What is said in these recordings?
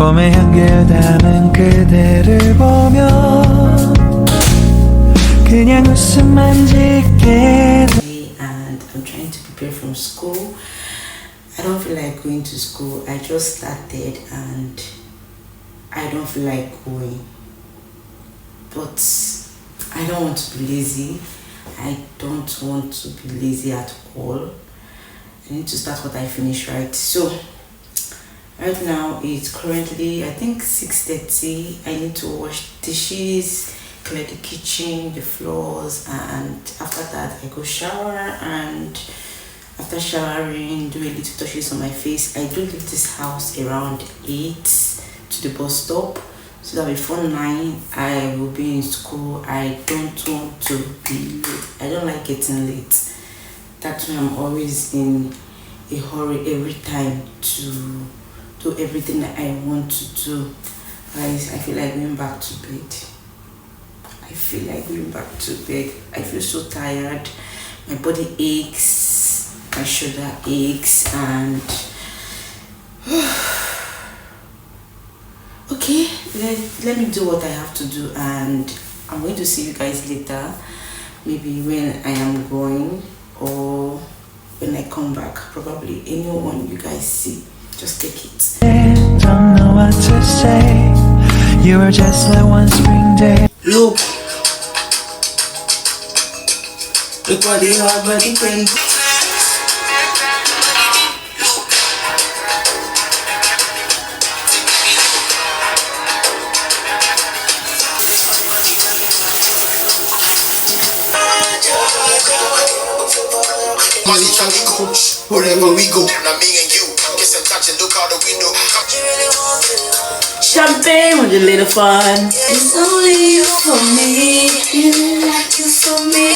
봄의 향기를 담은 그대를 보며 그냥 웃음만 짓게 돼. And I'm trying to prepare from school. I don't feel like going to school. I just started and I don't feel like going. But I don't want to be lazy. I don't want to be lazy at all. I need to start what I finish, right? So right now it's currently I think 6:30. I need to wash dishes, clear the kitchen, the floors, and after that I go shower, and after showering do a little touches on my face. I do leave this house around 8 to the bus stop so that before 9 I will be in school. I don't want to be late. I don't like getting late. That's why I'm always in a hurry every time to do everything that I want to do. Guys, I feel like going back to bed. I feel like going back to bed. I feel so tired. My body aches, my shoulder aches, and okay, let me do what I have to do, and I'm going to see you guys later, maybe when I am going or when I come back. Probably anyone you guys see, just take it. Don't know what to say. You were just like one spring day. Look what the hard body can do. Wherever we go, now me and you kiss and touch and look out the window. Champagne with a little fun. It's only you for me, you like you for me.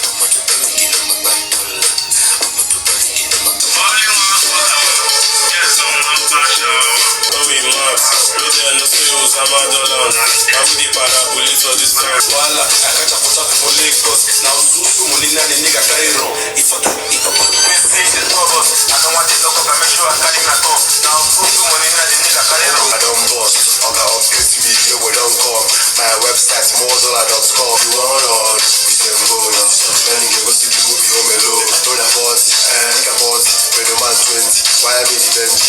My website's moredola.com. You want on, we can go now. Then you go see people be home alone. Don't afford, think about, radio man 20. Why I made the bench?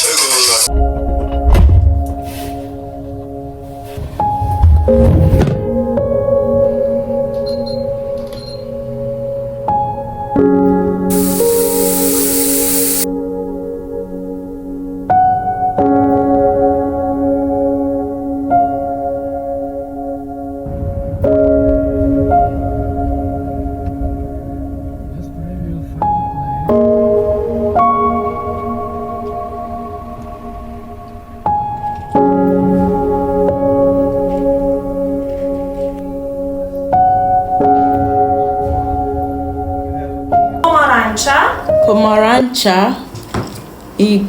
Pomarańcza i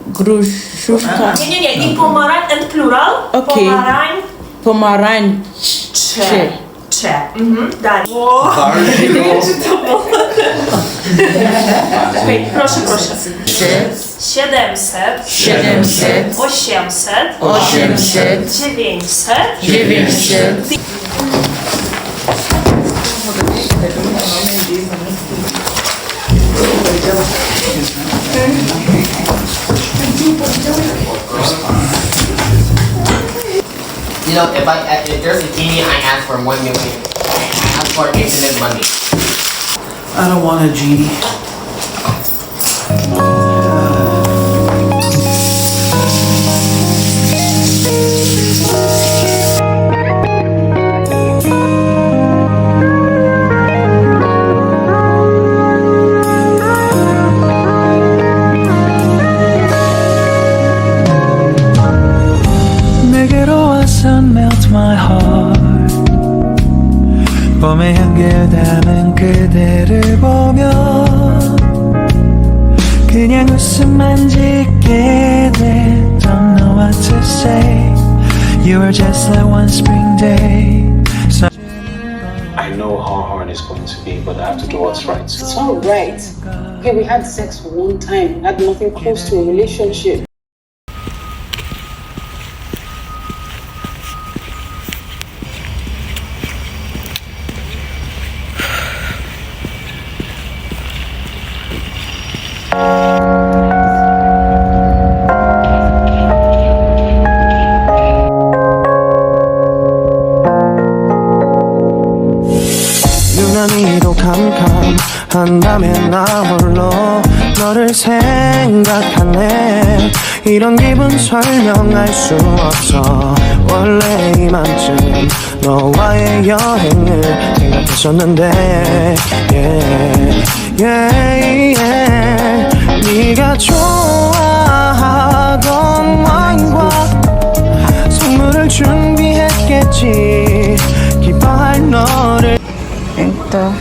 gruszówka. Nie, i pomarańcz and plural. Okay. Pomarańcze. Dalej. Proszę. 700. 800. 900. You know, if there's a genie, I ask for 1 million. I ask for infinite money. I don't want a genie. Melt my heart. 봄의 향기를 담은 그대를 보며 그냥 웃음만 짓게 돼. Don't know what to say. You were just like one spring day. I know how hard it's going to be, but I have to do what's right. It's not right. Okay, we had sex one time. Had nothing close to a relationship. 유난히도 캄캄한 밤에 나 홀로 너를 생각하네. 이런 기분 설명할 수 없어. 원래 이맘쯤 너와의 여행을 생각했었는데 네가 좋아하던 와인과 선물을 준비했겠지. 기뻐할 너를 또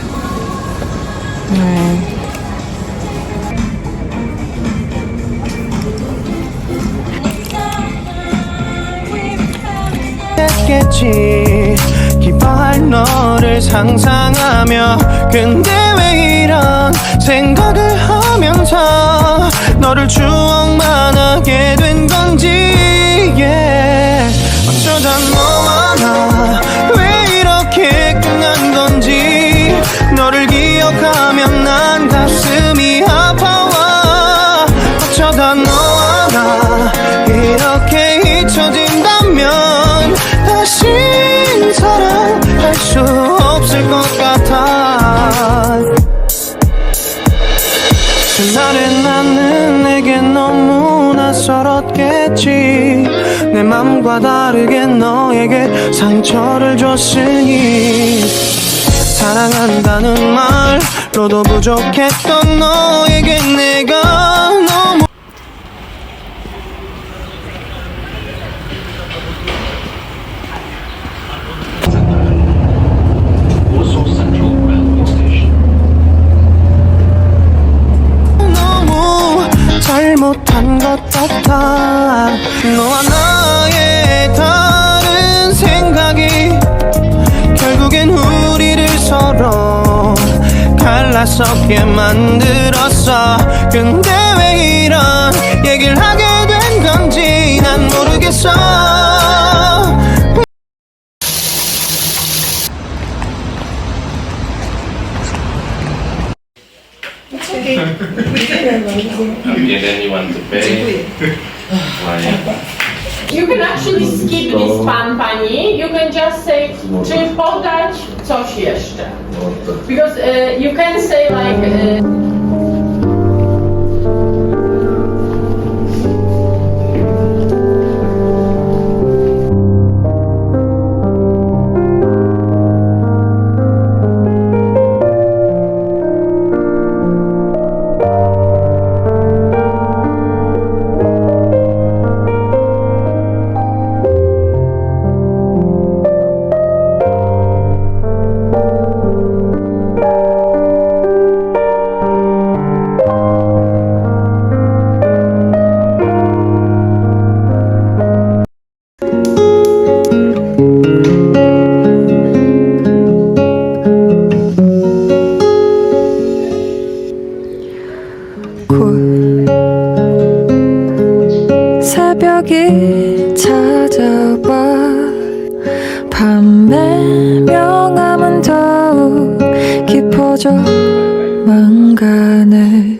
했겠지. 기뻐할 너를 상상하며. 근데 왜 이런 생각을 하면서 너를 추억만 하게 된 건지. 어쩌다 너와 나 왜 이렇게 끝난 건지. 너를 기억하면 난 가슴이 아파와. 어쩌다 너와 나 이렇게 잊혀진다면 다시 사랑할 수 없을 것 같아. 그날의 나는 내게 너무 낯설었겠지. 내 맘과 다르게 너에게 상처를 줬으니. 사랑한다는 말로도 부족했던 너에게 내가 너무 잘못한 것 같아. 너와 나의 다른 생각이 결국엔 우리를 서로 갈라서게 만들었어. 근데 왜 이런 얘기를 하게 된 건지 난 모르겠어. Okay, then you want to pay. You can actually skip this pan, pani. You can just say, czy podać coś jeszcze? Because you can say like... 새벽이 찾아와 밤의 명암은 더욱 깊어져만 가네.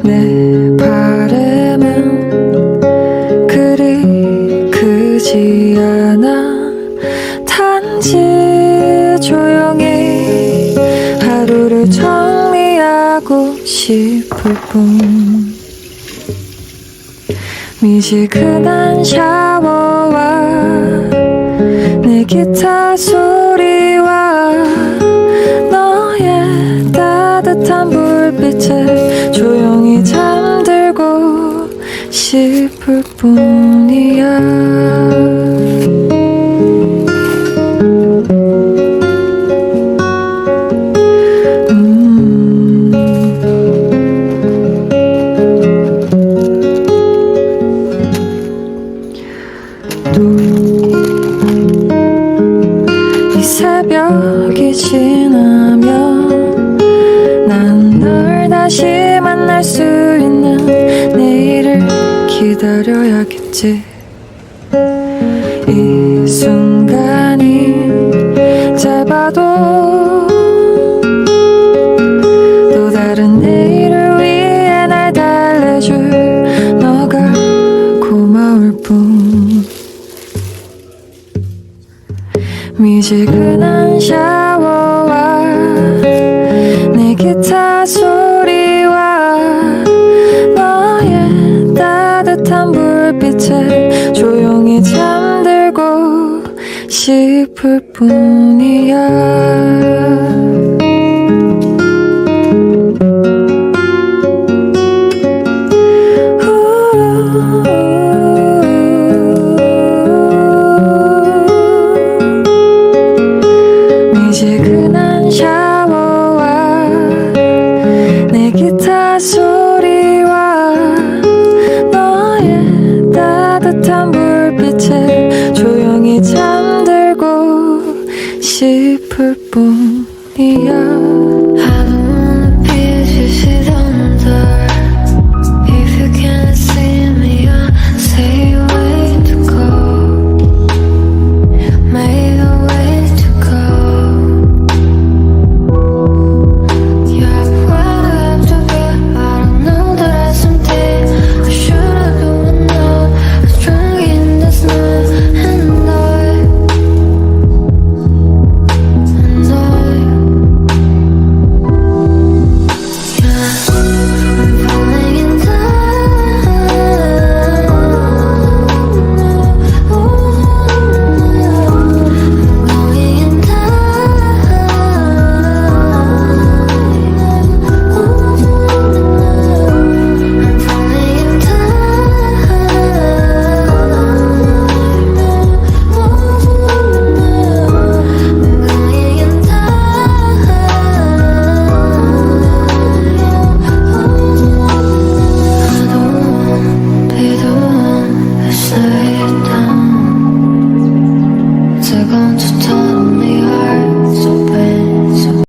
내 바람은 그리 크지 않아. 단지 조용히 하루를 정리하고 싶을 뿐. 미지근한 샤워와 내 기타 소리와 너의 따뜻한 불빛에 조용히 잠들고 싶을 뿐이야. 새벽이 지나면 난 널 다시 만날 수 있는 내일을 기다려야겠지. 이 순간이 짧아도 또 다른 내일을 미지근한 샤워와 내 기타 소리와 너의 따뜻한 불빛에 조용히 잠들고 싶을 뿐이야. 미지근한 샤워와 내 기타 소리와 너의 따뜻한 불빛에 조용히 잠들고 싶을 뿐이야.